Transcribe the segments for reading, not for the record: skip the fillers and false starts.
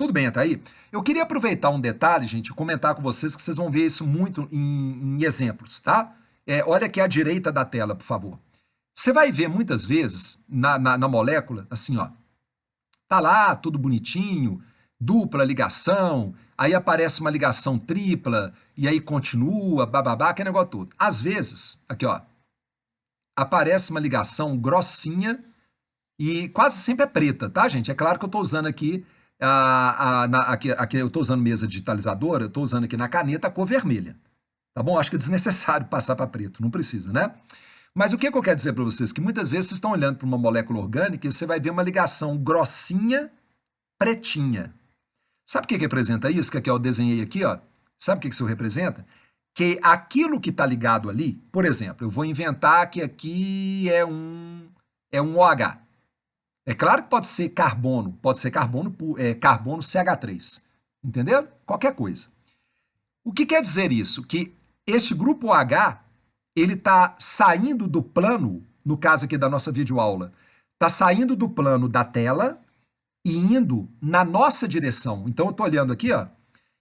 Tudo bem até aí? Eu queria aproveitar um detalhe, gente, e comentar com vocês que vocês vão ver isso muito em exemplos, tá? Olha aqui à direita da tela, por favor. Você vai ver muitas vezes na molécula, assim, ó, tá lá, tudo bonitinho, dupla ligação, aí aparece uma ligação tripla, e aí continua, bababá, aquele negócio todo. Às vezes, aqui, ó, aparece uma ligação grossinha e quase sempre é preta, tá, gente? É claro que eu estou usando aqui, aqui eu estou usando mesa digitalizadora, eu estou usando aqui na caneta a cor vermelha, tá bom? Acho que é desnecessário passar para preto, não precisa, né? Mas o que eu quero dizer para vocês? Que muitas vezes vocês estão olhando para uma molécula orgânica e você vai ver uma ligação grossinha, pretinha. Sabe o que representa isso? Que aqui eu desenhei aqui, ó. Sabe o que isso representa? Que aquilo que está ligado ali, por exemplo, eu vou inventar que aqui é um OH. É claro que pode ser carbono carbono CH3. Entendeu? Qualquer coisa. O que quer dizer isso? Que este grupo OH, ele está saindo do plano, no caso aqui da nossa videoaula, está saindo do plano da tela e indo na nossa direção. Então eu estou olhando aqui, ó,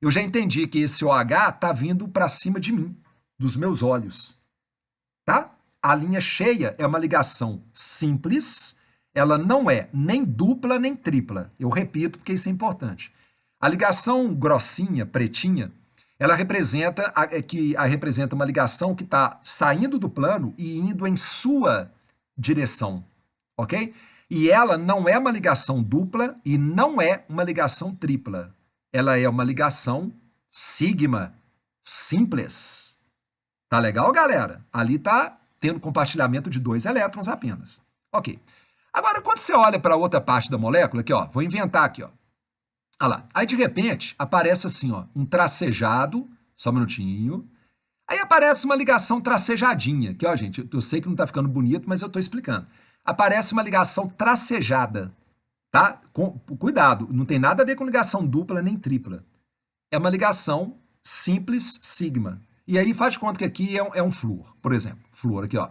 eu já entendi que esse OH está vindo para cima de mim, dos meus olhos. Tá? A linha cheia é uma ligação simples, ela não é nem dupla nem tripla. Eu repito porque isso é importante. A ligação grossinha, pretinha, ela representa uma ligação que está saindo do plano e indo em sua direção, ok? E ela não é uma ligação dupla e não é uma ligação tripla. Ela é uma ligação sigma, simples. Tá legal, galera? Ali está tendo compartilhamento de 2 elétrons apenas. Ok. Agora, quando você olha para outra parte da molécula, aqui, ó, vou inventar aqui, ó. Olha lá. Aí, de repente, aparece assim, ó, um tracejado, só um minutinho. Aí aparece uma ligação tracejadinha, que, ó, gente, eu sei que não está ficando bonito, mas eu estou explicando. Aparece uma ligação tracejada, tá? Cuidado, não tem nada a ver com ligação dupla nem tripla. É uma ligação simples sigma. E aí faz de conta que aqui é um flúor, por exemplo. Flúor aqui, ó.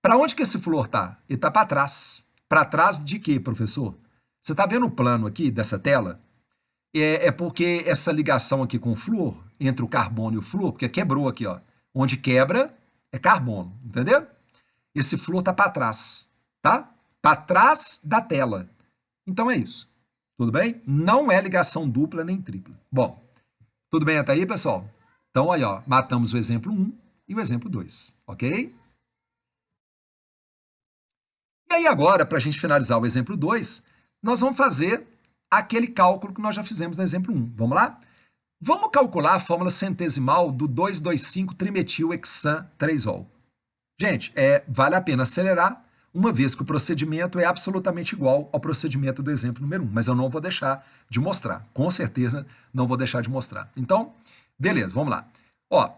Para onde que esse flúor está? Ele está para trás. Para trás de quê, professor? Você está vendo o plano aqui dessa tela? É porque essa ligação aqui com o flúor, entre o carbono e o flúor, porque quebrou aqui, ó. Onde quebra é carbono, entendeu? Esse flúor está para trás, tá? Para trás da tela. Então é isso. Tudo bem? Não é ligação dupla nem tripla. Bom, tudo bem até aí, pessoal? Então, aí, ó, matamos o exemplo 1 e o exemplo 2, ok? E aí agora, para a gente finalizar o exemplo 2, nós vamos fazer aquele cálculo que nós já fizemos no exemplo 1. Vamos lá? Vamos calcular a fórmula centesimal do 2,2,5-hexan-3-ol. Gente, vale a pena acelerar, uma vez que o procedimento é absolutamente igual ao procedimento do exemplo número 1, mas eu não vou deixar de mostrar. Com certeza não vou deixar de mostrar. Então, beleza, vamos lá. Ó,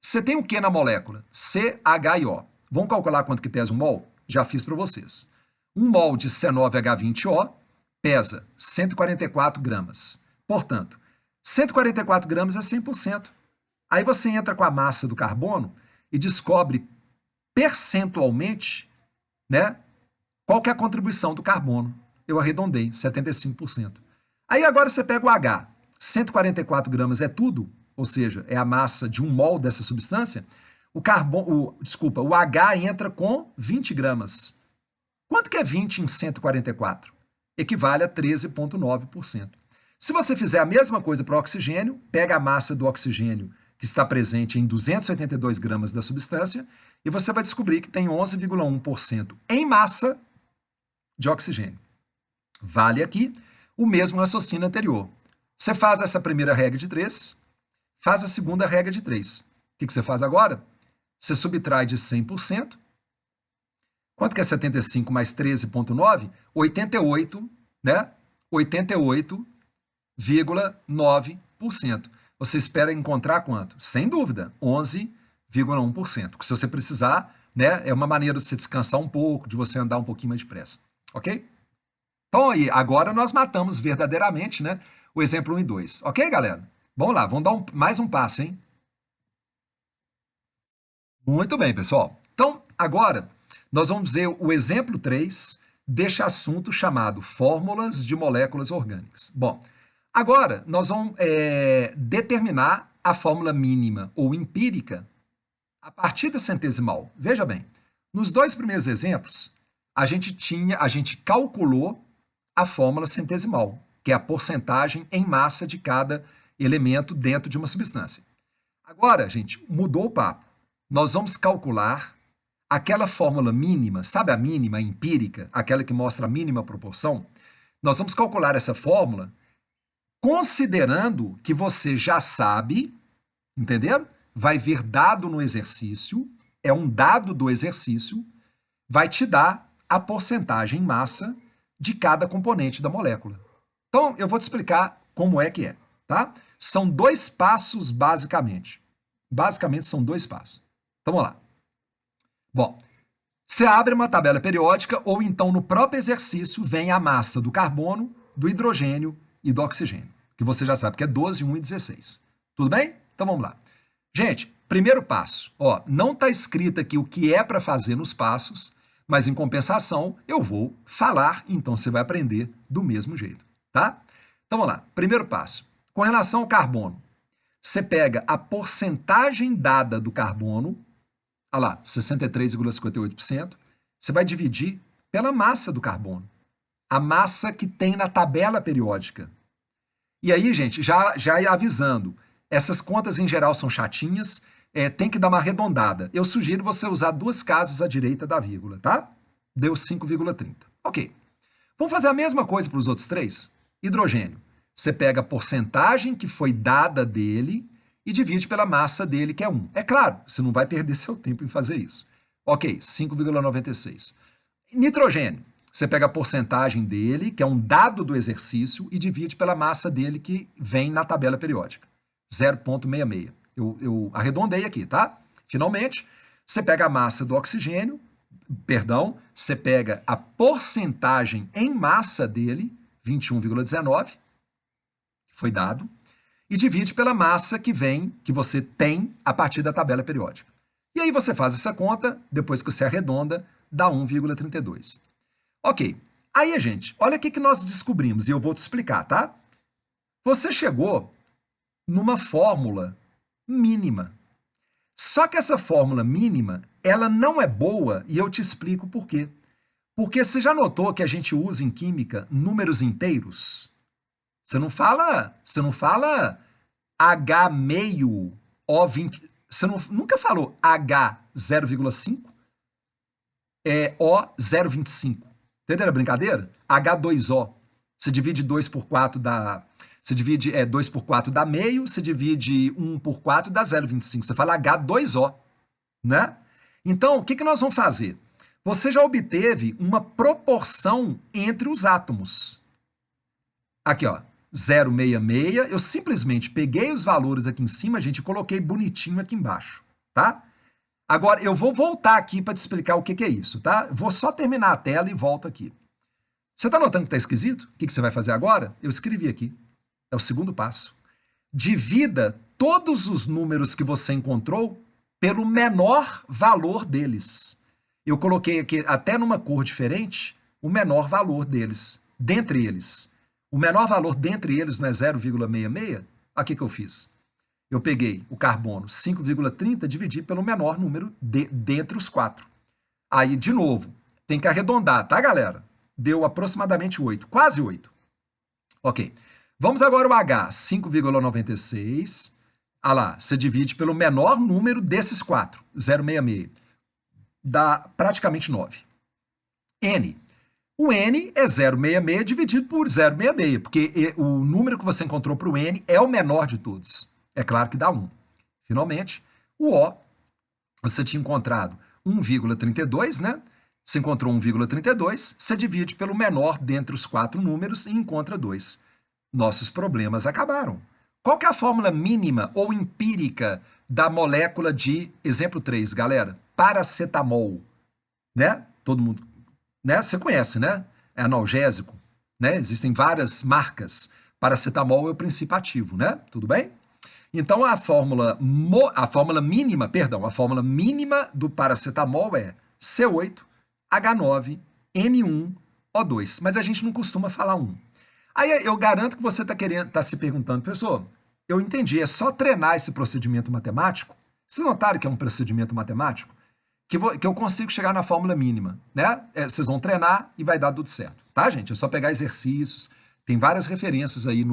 você tem o que na molécula? CHIO. Vamos calcular quanto que pesa um mol? Já fiz para vocês. Um mol de C9H20O pesa 144 gramas. Portanto, 144 gramas é 100%. Aí você entra com a massa do carbono e descobre percentualmente, né, qual que é a contribuição do carbono. Eu arredondei, 75%. Aí agora você pega o H. 144 gramas é tudo, ou seja, é a massa de um mol dessa substância. O H entra com 20 gramas. Quanto que é 20 em 144? Equivale a 13,9%. Se você fizer a mesma coisa para o oxigênio, pega a massa do oxigênio que está presente em 282 gramas da substância e você vai descobrir que tem 11,1% em massa de oxigênio. Vale aqui o mesmo raciocínio anterior. Você faz essa primeira regra de 3, faz a segunda regra de 3. O que você faz agora? Você subtrai de 100%. Quanto que é 75 mais 13,9? 88, né? 88,9%. Você espera encontrar quanto? Sem dúvida, 11,1%. Se você precisar, né, é uma maneira de você descansar um pouco, de você andar um pouquinho mais depressa. Ok? Então, aí, agora nós matamos verdadeiramente, né, o exemplo 1 e 2. Ok, galera? Vamos lá, vamos dar mais um passo, hein? Muito bem, pessoal. Então, agora, nós vamos ver o exemplo 3 deste assunto chamado Fórmulas de Moléculas Orgânicas. Bom, Agora, nós vamos determinar a fórmula mínima ou empírica a partir da centesimal. Veja bem, nos dois primeiros exemplos, a gente calculou a fórmula centesimal, que é a porcentagem em massa de cada elemento dentro de uma substância. Agora, gente, mudou o papo. Nós vamos calcular aquela fórmula mínima, sabe a mínima, a empírica, aquela que mostra a mínima proporção? Nós vamos calcular essa fórmula considerando que você já sabe, entenderam? Vai vir dado no exercício, é um dado do exercício, vai te dar a porcentagem em massa de cada componente da molécula. Então, eu vou te explicar como é que é, tá? São dois passos, basicamente. Basicamente, são dois passos. Então, vamos lá. Bom, você abre uma tabela periódica ou então no próprio exercício vem a massa do carbono, do hidrogênio e do oxigênio, que você já sabe que é 12, 1 e 16. Tudo bem? Então, vamos lá. Gente, primeiro passo, ó, não está escrito aqui o que é para fazer nos passos, mas em compensação eu vou falar, então você vai aprender do mesmo jeito, tá? Então vamos lá, primeiro passo, com relação ao carbono, você pega a porcentagem dada do carbono, olha lá, 63,58%, você vai dividir pela massa do carbono, a massa que tem na tabela periódica. E aí, gente, já avisando, essas contas em geral são chatinhas, tem que dar uma arredondada. Eu sugiro você usar duas casas à direita da vírgula, tá? Deu 5,30. Ok. Vamos fazer a mesma coisa para os outros três? Hidrogênio. Você pega a porcentagem que foi dada dele e divide pela massa dele, que é 1. É claro, você não vai perder seu tempo em fazer isso. Ok, 5,96. Nitrogênio. Você pega a porcentagem dele, que é um dado do exercício, e divide pela massa dele, que vem na tabela periódica. 0,66. Eu arredondei aqui, tá? Finalmente, você pega a massa do oxigênio, perdão, você pega a porcentagem em massa dele, 21,19, que foi dado, e divide pela massa que vem, que você tem a partir da tabela periódica. E aí você faz essa conta, depois que você arredonda, dá 1,32. Ok. Aí, gente, olha o que nós descobrimos, e eu vou te explicar, tá? Você chegou numa fórmula mínima. Só que essa fórmula mínima, ela não é boa, e eu te explico por quê. Porque você já notou que a gente usa em química números inteiros? Você não fala H meio O20, você nunca falou H 0,5 O 0,25. Entenderam a brincadeira? H2O. Você divide 2 por 4 dá... Você divide 2 por 4 dá meio, você divide 1 por 4 dá 0,25. Você fala H2O, né? Então, o que nós vamos fazer? Você já obteve uma proporção entre os átomos. Aqui, ó, 0,66. Eu simplesmente peguei os valores aqui em cima, gente, e coloquei bonitinho aqui embaixo, tá? Agora, eu vou voltar aqui para te explicar o que é isso, tá? Vou só terminar a tela e volto aqui. Você está notando que está esquisito? O que você vai fazer agora? Eu escrevi aqui. É o segundo passo. Divida todos os números que você encontrou pelo menor valor deles. Eu coloquei aqui, até numa cor diferente, o menor valor deles, dentre eles. O menor valor dentre eles não é 0,66? Olha o que eu fiz. Eu peguei o carbono 5,30, dividi pelo menor número dentre os 4. Aí, de novo, tem que arredondar, tá, galera? Deu aproximadamente 8, quase 8. Ok. Vamos agora ao H, 5,96. Ah lá, você divide pelo menor número desses 4, 0,66. Dá praticamente 9. N. O N é 0,66 dividido por 0,66, porque o número que você encontrou para o N é o menor de todos. É claro que dá 1. Finalmente, o O, você tinha encontrado 1,32, né? Você encontrou 1,32, você divide pelo menor dentre os 4 números e encontra 2. Nossos problemas acabaram. Qual que é a fórmula mínima ou empírica da molécula de, exemplo 3, galera? Paracetamol, né? Todo mundo, né? Você conhece, né? É analgésico, né? Existem várias marcas. Paracetamol é o princípio ativo, né? Tudo bem? Então a fórmula mínima do paracetamol é C8H9N1O2, mas a gente não costuma falar 1. Aí eu garanto que você tá se perguntando, professor, eu entendi, é só treinar esse procedimento matemático? Vocês notaram que é um procedimento matemático? Que eu consigo chegar na fórmula mínima, né? Vocês vão treinar e vai dar tudo certo, tá, gente? É só pegar exercícios, tem várias referências aí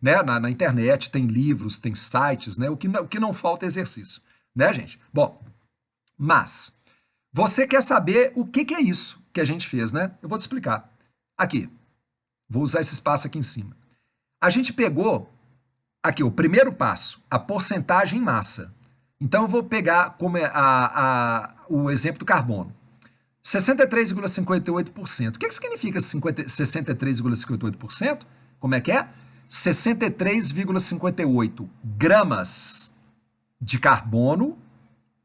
né, na internet, tem livros, tem sites, né? O que não falta é exercício, né, gente? Bom, mas você quer saber o que é isso que a gente fez, né? Eu vou te explicar. Aqui, vou usar esse espaço aqui em cima. A gente pegou aqui o primeiro passo, a porcentagem em massa. Então eu vou pegar como o exemplo do carbono. 63,58%. O que significa 63,58%? Como é que é? 63,58 gramas de carbono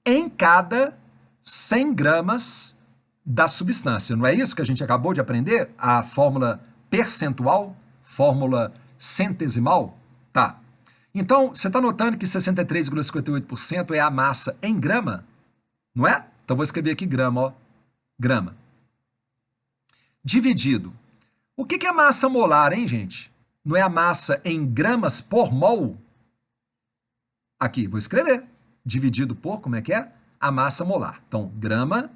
em cada 100 gramas da substância. Não é isso que a gente acabou de aprender? A fórmula percentual, fórmula centesimal? Tá. Então, você está notando que 63,58% é a massa em grama? Não é? Então, vou escrever aqui grama, ó. Grama. Dividido. O que é massa molar, hein, gente? Não é a massa em gramas por mol? Aqui, vou escrever. Dividido por, como é que é? A massa molar. Então, grama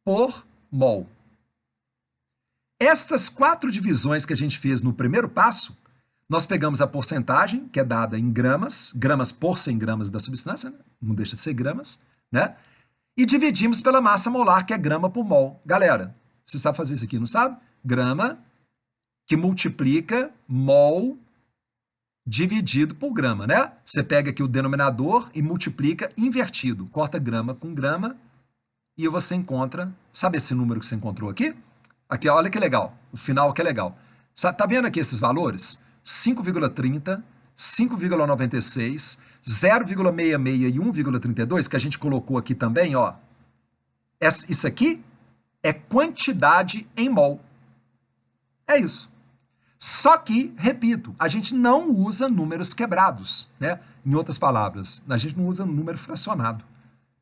por mol. Estas 4 divisões que a gente fez no primeiro passo, nós pegamos a porcentagem, que é dada em gramas, gramas por 100 gramas da substância, né? Não deixa de ser gramas, né? E dividimos pela massa molar, que é grama por mol. Galera, você sabe fazer isso aqui, não sabe? Grama que multiplica mol dividido por grama, né? Você pega aqui o denominador e multiplica invertido. Corta grama com grama e você encontra... Sabe esse número que você encontrou aqui? Aqui, olha que legal. O final que é legal. Tá vendo aqui esses valores? 5,30, 5,96, 0,66 e 1,32, que a gente colocou aqui também, ó. Isso aqui é quantidade em mol. É isso. Só que, repito, a gente não usa números quebrados, né? Em outras palavras, a gente não usa número fracionado.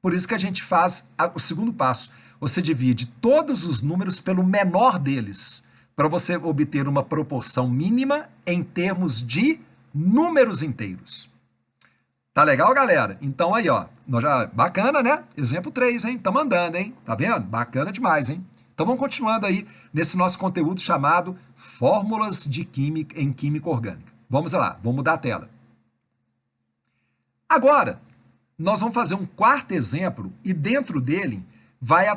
Por isso que a gente faz o segundo passo. Você divide todos os números pelo menor deles, para você obter uma proporção mínima em termos de números inteiros. Tá legal, galera? Então aí, ó, bacana, né? Exemplo 3, hein? Tamo andando, hein? Tá vendo? Bacana demais, hein? Então vamos continuando aí nesse nosso conteúdo chamado Fórmulas de Química em Química Orgânica. Vamos lá, vamos mudar a tela. Agora, nós vamos fazer um quarto exemplo e dentro dele vai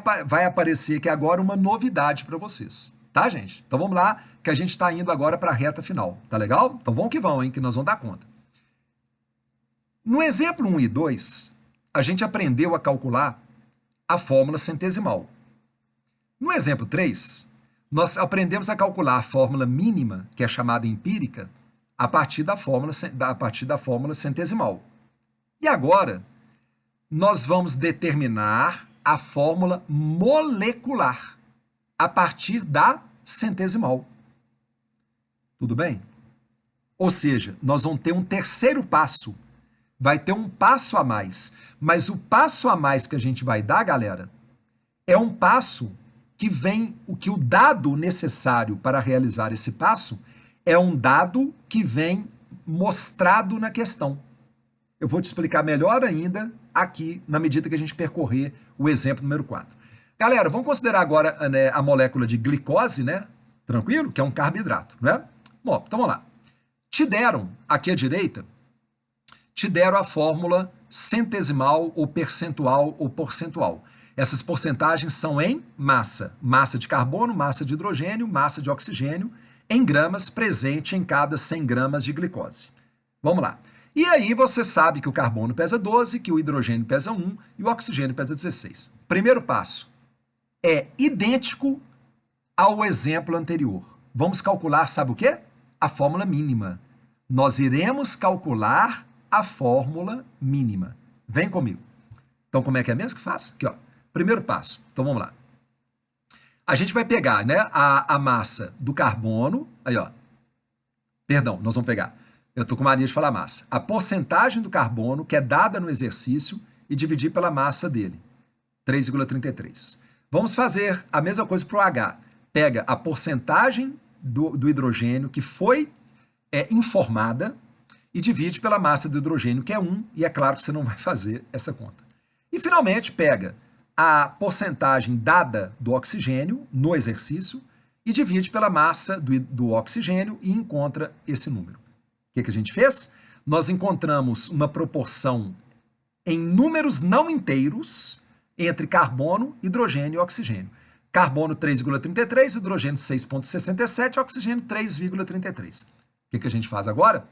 aparecer aqui agora uma novidade para vocês. Tá, gente? Então vamos lá, que a gente está indo agora para a reta final. Tá legal? Então vamos que vamos, hein? Que nós vamos dar conta. No exemplo 1 e 2, a gente aprendeu a calcular a fórmula centesimal. No exemplo 3, nós aprendemos a calcular a fórmula mínima, que é chamada empírica, a partir da fórmula centesimal. E agora, nós vamos determinar a fórmula molecular a partir da centesimal. Tudo bem? Ou seja, nós vamos ter um terceiro passo. Vai ter um passo a mais. Mas o passo a mais que a gente vai dar, galera, é um passo que vem, o dado necessário para realizar esse passo é um dado que vem mostrado na questão. Eu vou te explicar melhor ainda aqui, na medida que a gente percorrer o exemplo número 4. Galera, vamos considerar agora, né, a molécula de glicose, né? Tranquilo? Que é um carboidrato, não é? Bom, então vamos lá. Te deram, aqui à direita, te deram a fórmula centesimal ou percentual ou porcentual. Essas porcentagens são em massa. Massa de carbono, massa de hidrogênio, massa de oxigênio, em gramas presente em cada 100 gramas de glicose. Vamos lá. E aí você sabe que o carbono pesa 12, que o hidrogênio pesa 1 e o oxigênio pesa 16. Primeiro passo é idêntico ao exemplo anterior. Vamos calcular, sabe o quê? A fórmula mínima. Nós iremos calcular a fórmula mínima. Vem comigo. Então, como é que é mesmo que faz? Aqui, ó. Primeiro passo. Então, vamos lá. A gente vai pegar, né, a massa do carbono. Aí, ó. Perdão, nós vamos pegar. Eu estou com mania de falar massa. A porcentagem do carbono que é dada no exercício e dividir pela massa dele. 3,33. Vamos fazer a mesma coisa para o H. Pega a porcentagem do hidrogênio que foi informada e divide pela massa do hidrogênio, que é 1, e é claro que você não vai fazer essa conta. E, finalmente, pega a porcentagem dada do oxigênio no exercício e divide pela massa do oxigênio e encontra esse número. O que a gente fez? Nós encontramos uma proporção em números não inteiros entre carbono, hidrogênio e oxigênio. Carbono 3,33, hidrogênio 6,67, oxigênio 3,33. O que a gente faz agora?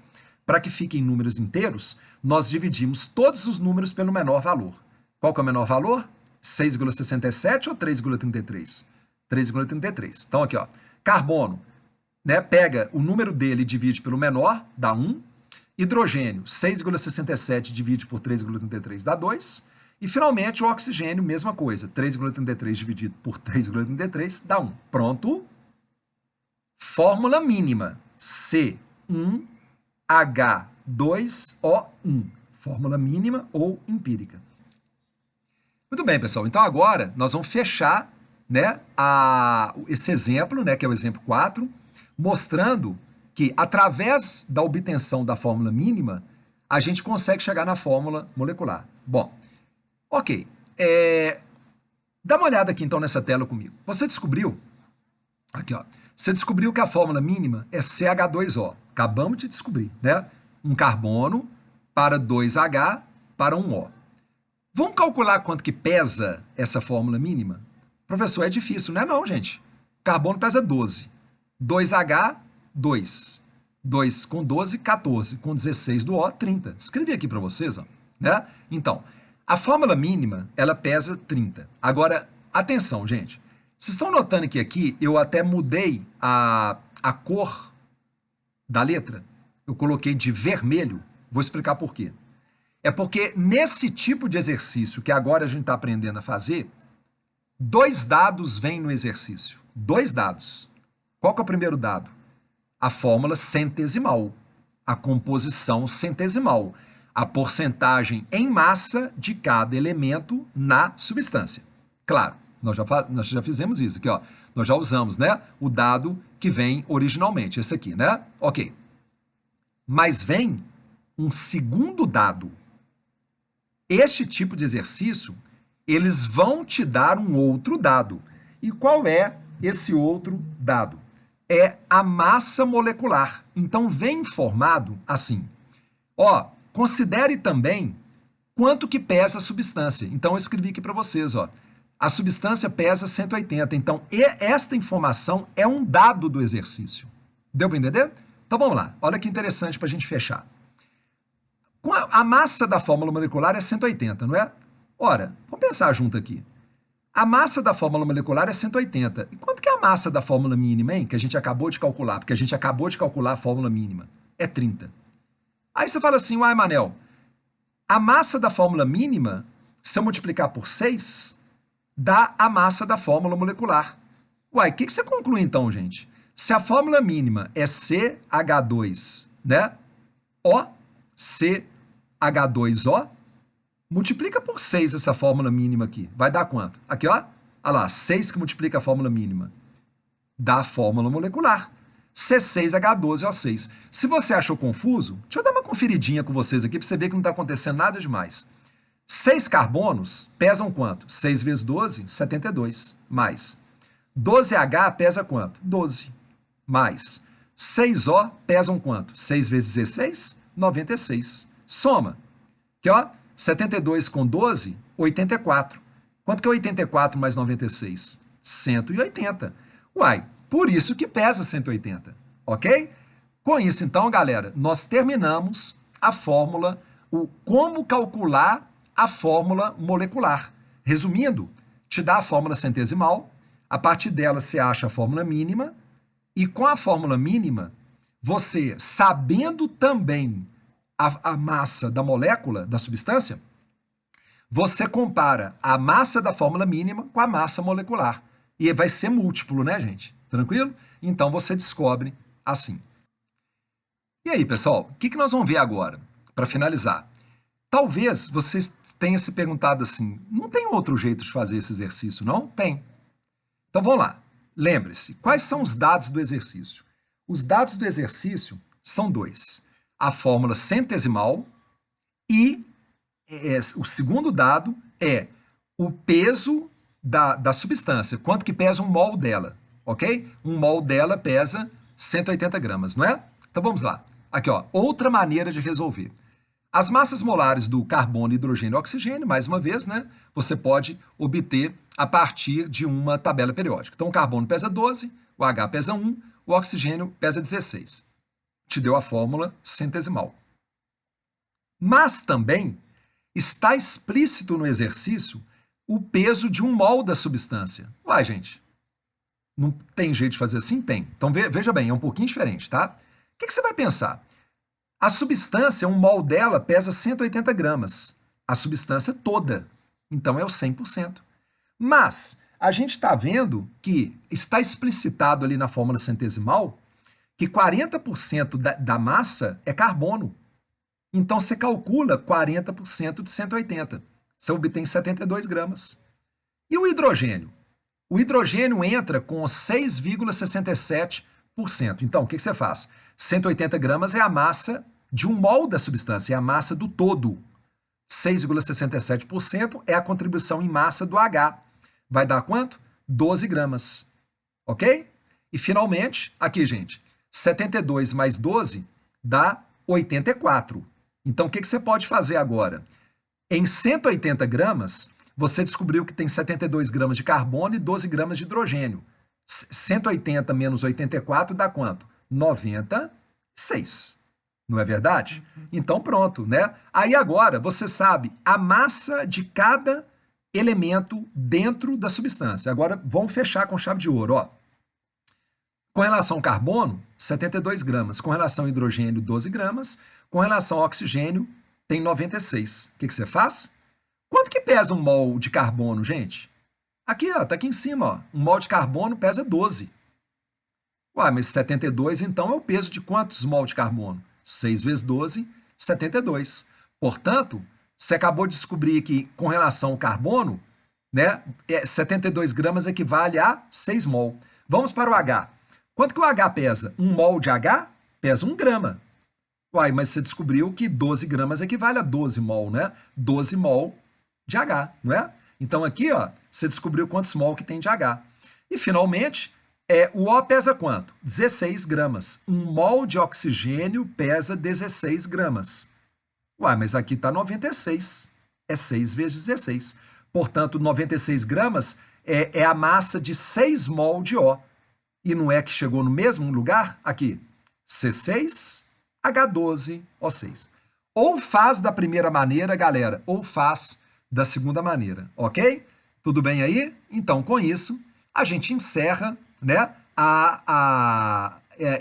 Para que fiquem números inteiros, nós dividimos todos os números pelo menor valor. Qual que é o menor valor? 6,67 ou 3,33? 3,33. Então aqui, ó, carbono, né, pega o número dele e divide pelo menor, dá 1. Hidrogênio, 6,67 divide por 3,33 dá 2. E, finalmente, o oxigênio, mesma coisa. 3,33 dividido por 3,33 dá 1. Pronto. Fórmula mínima. C1H2O1. Fórmula mínima ou empírica. Muito bem, pessoal. Então, agora, nós vamos fechar, né, esse exemplo, né, que é o exemplo 4, mostrando que, através da obtenção da fórmula mínima, a gente consegue chegar na fórmula molecular. Bom, ok. Dá uma olhada aqui, então, nessa tela comigo. Você descobriu, aqui, ó, você descobriu que a fórmula mínima é CH2O. Acabamos de descobrir, né? Um carbono para 2H para 1O. Vamos calcular quanto que pesa essa fórmula mínima? Professor, é difícil, não é não, gente. Carbono pesa 12. 2H, 2. 2 com 12, 14. Com 16 do O, 30. Escrevi aqui para vocês, ó, né? Então, a fórmula mínima, ela pesa 30. Agora, atenção, gente. Vocês estão notando que aqui eu até mudei a cor da letra? Eu coloquei de vermelho. Vou explicar por quê. É porque nesse tipo de exercício que agora a gente está aprendendo a fazer, 2 dados vêm no exercício. 2 dados. Qual que é o primeiro dado? A fórmula centesimal, a composição centesimal, a porcentagem em massa de cada elemento na substância. Claro, nós já fizemos isso aqui, ó. Nós já usamos, né, o dado que vem originalmente, esse aqui, né? Ok. Mas vem um segundo dado. Este tipo de exercício, eles vão te dar um outro dado. E qual é esse outro dado? É a massa molecular. Então, vem informado assim. Ó, considere também quanto que pesa a substância. Então, eu escrevi aqui para vocês, ó. A substância pesa 180. Então, esta informação é um dado do exercício. Deu para entender? Então, vamos lá. Olha que interessante para a gente fechar. A massa da fórmula molecular é 180, não é? Ora, vamos pensar junto aqui. A massa da fórmula molecular é 180. E quanto que é a massa da fórmula mínima, hein? Que a gente acabou de calcular, porque a gente acabou de calcular a fórmula mínima. É 30. Aí você fala assim, uai, Manel, a massa da fórmula mínima, se eu multiplicar por 6, dá a massa da fórmula molecular. Uai, o que você conclui então, gente? Se a fórmula mínima é CH2, né? O, CH2O, multiplica por 6 essa fórmula mínima aqui. Vai dar quanto? Aqui, ó. Olha lá, 6 que multiplica a fórmula mínima. Dá a fórmula molecular. C6H12O6. Se você achou confuso, deixa eu dar uma conferidinha com vocês aqui para você ver que não está acontecendo nada demais. 6 carbonos pesam quanto? 6 vezes 12, 72. Mais. 12H pesa quanto? 12. Mais. 6O pesam quanto? 6 vezes 16, 96. Soma. Aqui, ó. 72 com 12, 84. Quanto que é 84 mais 96? 180. Uai, por isso que pesa 180, ok? Com isso, então, galera, nós terminamos a fórmula, como calcular a fórmula molecular. Resumindo, te dá a fórmula centesimal, a partir dela você acha a fórmula mínima, e com a fórmula mínima, você, sabendo também a massa da molécula, da substância, você compara a massa da fórmula mínima com a massa molecular. E vai ser múltiplo, né, gente? Tranquilo? Então, você descobre assim. E aí, pessoal, o que nós vamos ver agora, para finalizar? Talvez você tenha se perguntado assim, não tem outro jeito de fazer esse exercício, não? Tem. Então, vamos lá. lembre-se, quais são os dados do exercício? Os dados do exercício são dois. A fórmula centesimal e o segundo dado é o peso da substância. Quanto que pesa um mol dela, ok? Um mol dela pesa 180 gramas, não é? Então vamos lá. Aqui, ó, outra maneira de resolver. As massas molares do carbono, hidrogênio e oxigênio, mais uma vez, né? Você pode obter a partir de uma tabela periódica. Então, o carbono pesa 12, o H pesa 1, o oxigênio pesa 16. Te deu a fórmula centesimal. Mas também está explícito no exercício o peso de um mol da substância. Uai, gente, não tem jeito de fazer assim? Tem. Então, veja bem, é um pouquinho diferente, tá? O que você vai pensar? A substância, um mol dela pesa 180 gramas. A substância toda. Então, é o 100%. Mas a gente está vendo que está explicitado ali na fórmula centesimal que 40% da massa é carbono. Então, você calcula 40% de 180. Você obtém 72 gramas. E o hidrogênio? O hidrogênio entra com 6,67%. Então, o que você faz? 180 gramas é a massa de um mol da substância, é a massa do todo. 6,67% é a contribuição em massa do H. Vai dar quanto? 12 gramas. Ok? E, finalmente, aqui, gente, 72 mais 12 dá 84. Então, o que você pode fazer agora? Em 180 gramas, você descobriu que tem 72 gramas de carbono e 12 gramas de hidrogênio. 180 menos 84 dá quanto? 96. Não é verdade? Então, pronto, né? Aí agora você sabe a massa de cada elemento dentro da substância. Agora, vamos fechar com chave de ouro, ó. Com relação ao carbono, 72 gramas. Com relação ao hidrogênio, 12 gramas. Com relação ao oxigênio, tem 96. O que você faz? Quanto que pesa um mol de carbono, gente? Aqui, ó, tá aqui em cima, ó. Um mol de carbono pesa 12. Uai, mas 72, então, é o peso de quantos mol de carbono? 6 vezes 12, 72. Portanto, você acabou de descobrir que, com relação ao carbono, né, 72 gramas equivale a 6 mol. Vamos para o H. Quanto que o H pesa? Um mol de H pesa 1 grama. Uai, mas você descobriu que 12 gramas equivale a 12 mol, né? 12 mol de H, não é? Então aqui, ó, você descobriu quantos mol que tem de H. E, finalmente, o O pesa quanto? 16 gramas. Um mol de oxigênio pesa 16 gramas. Uai, mas aqui está 96. É 6 vezes 16. Portanto, 96 gramas é a massa de 6 mol de O. E não é que chegou no mesmo lugar? Aqui, C6, H12, O6. Ou faz da primeira maneira, galera, ou faz da segunda maneira, ok? Tudo bem aí? Então, com isso, a gente encerra, né,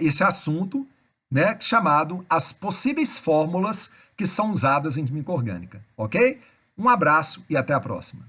esse assunto, né, chamado as possíveis fórmulas que são usadas em química orgânica, ok? Um abraço e até a próxima.